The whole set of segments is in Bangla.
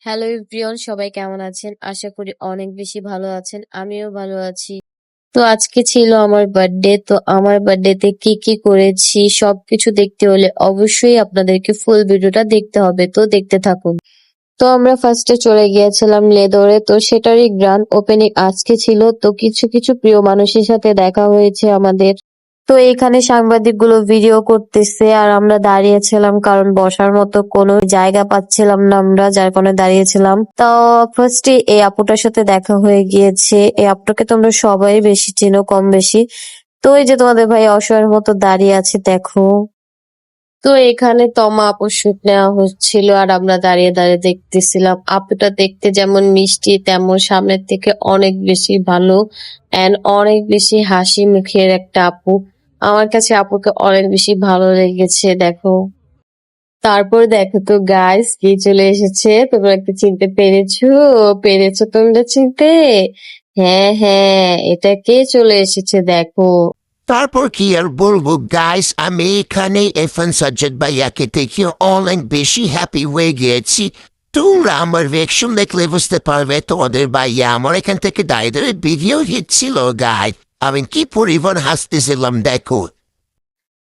হ্যালো এভরিওয়ান, সবাই কেমন আছেন? আশা করি অনেক বেশি ভালো আছেন। আমিও ভালো আছি। তো আজকে ছিল আমার বার্থডে। তো আমার বার্থডেতে কি কি করেছি সবকিছু দেখতে হলে অবশ্যই আপনাদেরকে ফুল ভিডিওটা দেখতে হবে। তো দেখতে থাকুন। তো আমরা ফার্স্টে চলে গিয়েছিলাম লেদরে। তো সেটারই গ্র্যান্ড ওপেনিং আজকে ছিল। তো কিছু কিছু প্রিয় মানুষের সাথে দেখা হয়েছে আমাদের। তো এখানে সাংবাদিকগুলো ভিডিও করতেছে আর আমরা দাঁড়িয়েছিলাম কারণ বসার মতো কোনো জায়গা পাচ্ছিলাম না আমরা, যার কারণে দাঁড়িয়েছিলাম। তো ফার্স্টে এই আপুটার সাথে দেখা হয়ে গিয়েছে। এই আপুটাকে তোমরা সবাই বেশি চিনো কম বেশি। তো এই যে তোমাদের ভাই অসহায়ের মতো দাঁড়িয়ে আছে দেখো। তো এখানে তমা আপুর শুট নেওয়া হচ্ছিল আর আমরা দাঁড়িয়ে দাঁড়িয়ে দেখতেছিলাম। আপুটা দেখতে যেমন মিষ্টি তেমন সামনের থেকে অনেক বেশি ভালো এন্ড অনেক বেশি হাসি মুখের একটা আপু। আমার কাছে আপুকে অনেক বেশি ভালো লেগেছে দেখো। তারপর দেখো তো গাইস কে চলে এসেছে, তোমরা কি চিনতে পেরেছো? পেরেছো তোমরা চিনতে? হ্যাঁ হ্যাঁ, এটা কে চলে এসেছে দেখো। তারপর কি আর বলবো গাইস, আমি এখানে এফএন সাজ্জাদ ভাইয়াকে দেখে অনেক বেশি হ্যাপি হয়ে গিয়েছি। তোমরা আমার রিয়েকশন দেখলে বুঝতে পারবে তোমাদের ভাইয়া আমার এখান থেকে দাঁড়িয়ে দাঁড়িয়ে ভিডিও হিটছিল গাইস। আমি কি পরিমাণ হাসতেছিলাম দেখো।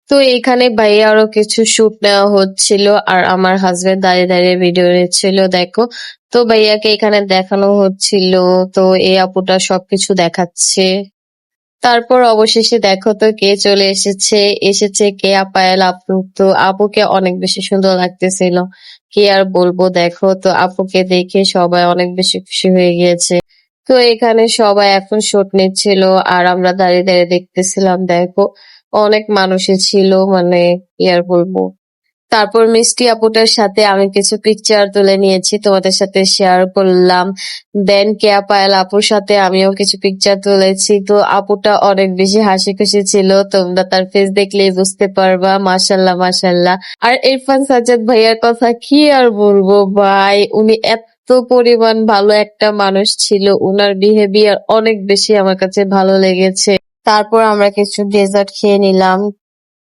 তো এখানে ভাইয়ারও কিছু শুট নেওয়া হচ্ছিল আর আমার হাজবেন্ড দাঁড়িয়ে দাঁড়িয়ে ভিডিও নিচ্ছিল দেখো। তো ভাইয়াকে এখানে দেখানো হচ্ছিল। তো এই আপুটা সবকিছু দেখাচ্ছে। তারপর অবশেষে দেখো তো কে চলে এসেছে। এসেছে কেয়া পায়েল আপু। তো আপুকে অনেক বেশি সুন্দর লাগতেছিল, কি আর বলবো দেখো। তো আপুকে দেখে সবাই অনেক বেশি খুশি হয়ে গিয়েছে। তো এখানে সবাই এখন শুট নিচ্ছিল আর আমরা দাঁড়িয়ে দাঁড়িয়ে দেখতেছিলাম দেখো। অনেক মানুষই ছিল, মানে কি আর বলবো। তারপর মিষ্টি আপুটার সাথে আমি কিছু পিকচার তুলে নিয়েছি, তোমাদের সাথে শেয়ার করলাম। দেন কেয়া পায়েল আপুর সাথে আমিও কিছু পিকচার তুলেছি। তো আপুটা অনেক বেশি হাসি খুশি ছিল, তোমরা তার ফেস দেখলেই বুঝতে পারবা। মাশাল্লাহ মাশাল্লাহ। আর ইরফান সাজ্জাদ ভাইয়ার কথা কি আর বলবো ভাই, উনি এত পরিমাণ ভালো একটা মানুষ ছিল। উনার বিহেভিয়ার অনেক বেশি আমার কাছে ভালো লেগেছে। তারপর আমরা কিছু ডেজার্ট খেয়ে নিলাম।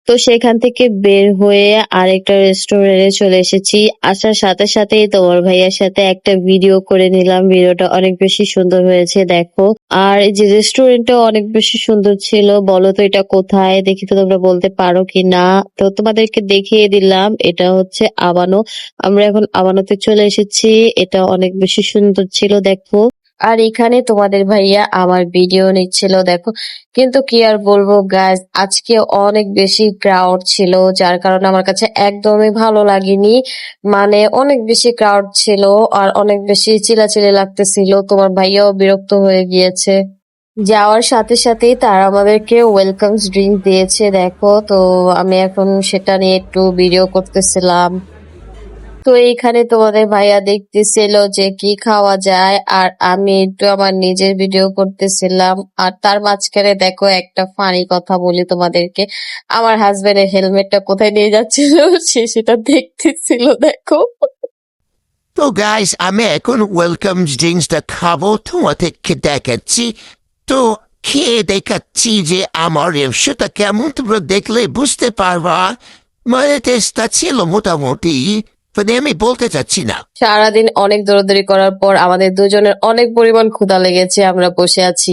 তো সেখান থেকে বের হয়ে আরেকটা রেস্টুরেন্টে চলে এসেছি। আসার সাথে সাথেই তোমার ভাইয়ার সাথে একটা ভিডিও করে নিলাম। ভিডিওটা অনেক বেশি সুন্দর হয়েছে দেখো। আর এই যে রেস্টুরেন্টটা অনেক বেশি সুন্দর ছিল। বলো তো এটা কোথায়, দেখি তো তোমরা বলতে পারো কি না। তো তোমাদেরকে দেখিয়ে দিলাম, এটা হচ্ছে আবানো। আমরা এখন আবানোতে চলে এসেছি। এটা অনেক বেশি সুন্দর ছিল দেখো। আর এখানে তোমাদের ভাইয়া আমার ভিডিও নিচ্ছিল দেখো। কিন্তু কি আর বলবো গাইস, আজকে অনেক বেশি ক্রাউড ছিল, যার কারণে আমার কাছে একদমই ভালো লাগেনি। মানে অনেক বেশি ক্রাউড ছিল আর অনেক বেশি চিল্লাচিল্লি লাগতেছিল। তোমার ভাইয়াও বিরক্ত হয়ে গিয়েছে। যাওয়ার সাথে সাথেই তারা আমাদেরকে ওয়েলকাম ড্রিঙ্ক দিয়েছে দেখো। তো আমি এখন সেটা নিয়ে একটু ভিডিও করতেছিলাম। তো এইখানে তোমাদের ভাইয়া দেখতেছিল যে কি খাওয়া যায় আর আমি একটু আমার নিজের ভিডিও করতেছিলাম। আর তার মাঝখানে দেখো একটা ফানি কথা বলি তোমাদেরকে, আমার হাজবেন্ডের হেলমেটটা কোথায় নিয়ে যাচ্ছিল সে সেটা দেখতেছিল দেখো। তো গাইস, আমি এখন ওয়েলকাম ড্রিঙ্কসটা খাবো, তোমাদেরকে দেখাচ্ছি। তো খেয়ে দেখাচ্ছি যে আমার রিভিউটা কেমন, তোমরা দেখলে বুঝতে পারবা। মানে টেস্টটা ছিল মোটামুটি, মানে আমি বলতে চাচ্ছি না। সারাদিন অনেক দৌড়াদৌড়ি করার পর আমাদের দুজনের অনেক পরিমাণ ক্ষুধা লেগেছে, আমরা বসে আছি।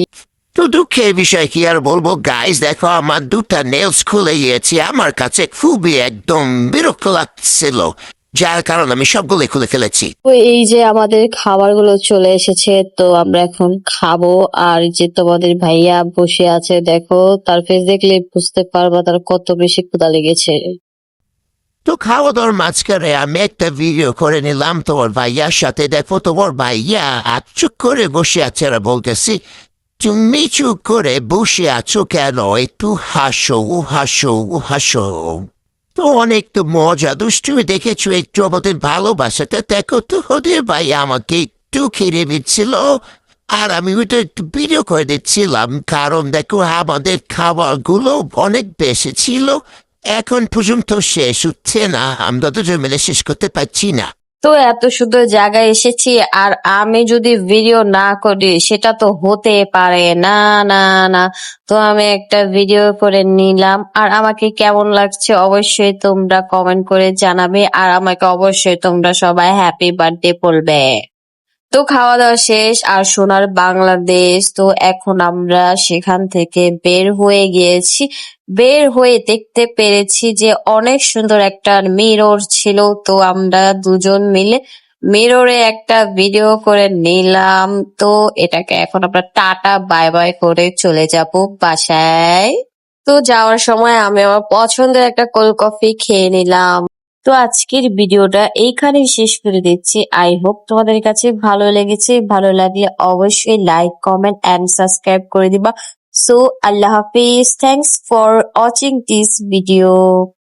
তো দুঃখের বিষয় কি আর বলবো গাইস, দেখো আমার দুটা নেলস খুলে গিয়েছে, আমার কাছে খুবই একদম বিরক্ত লাগছিল, যার কারণে আমি সবগুলো খুলে ফেলেছি। তো এই যে আমাদের খাবারগুলো চলে এসেছে, তো আমরা এখন খাবো। আর এই যে তোমাদের ভাইয়া বসে আছে দেখো, তার ফেস দেখলে বুঝতে পারবা তার কত বেশি ক্ষুধা লেগেছে। তো খাওয়া দাওয়ার মাঝখানে আমি একটা ভিডিও করে নিলাম তোমার ভাইয়ার সাথে। দেখো তোমার ভাইয়া চুপ করে বসে আছে, আর বলতেছি তুমি চুপ করে বসে আছো কেন, একটু হাসো হাসো হাসো। তো অনেক তো মজা দুষ্টুমি দেখেছো, একটু আমাদের ভালোবাসাটা দেখো। তো ওদের ভাই আমাকে একটু খেয়ে দিচ্ছিল আর আমি ওইটা একটু ভিডিও করে দিচ্ছিলাম, কারণ দেখো আমাদের খাবারগুলো অনেক বেশি ছিল, এখন পর্যন্ত শেষ হচ্ছে না, আমরা দুজন মিলে শেষ করতে পারছি না। তো এত সুন্দর জায়গায় এসেছি আর আমি যদি ভিডিও না করি সেটা তো হতে পারে না, না, না। তো আমি একটা ভিডিও করে নিলাম আর আমাকে কেমন লাগছে অবশ্যই তোমরা কমেন্ট করে জানাবে আর আমাকে অবশ্যই তোমরা সবাই হ্যাপি বার্থডে বলবে। তো খাওয়া দাওয়া শেষ আর সোনার বাংলাদেশ। তো এখন আমরা সেখান থেকে বের হয়ে গিয়েছি। বের হয়ে দেখতে পেরেছি যে অনেক সুন্দর একটা মিরর ছিল। তো আমরা দুজন মিলে মিররে একটা ভিডিও করে নিলাম। তো এটাকে এখন আমরা টাটা বাই বাই করে চলে যাব বাসায়। তো যাওয়ার সময় আমি আমার পছন্দের একটা কোল্ড কফি খেয়ে নিলাম। তো আজকের ভিডিওটা এইখানেই শেষ করে দিচ্ছি। আই হোপ তোমাদের কাছে ভালো লেগেছে। ভালো লাগলে অবশ্যই লাইক, কমেন্ট এন্ড সাবস্ক্রাইব করে দিবা। So Allah Hafiz. Thanks for watching this video.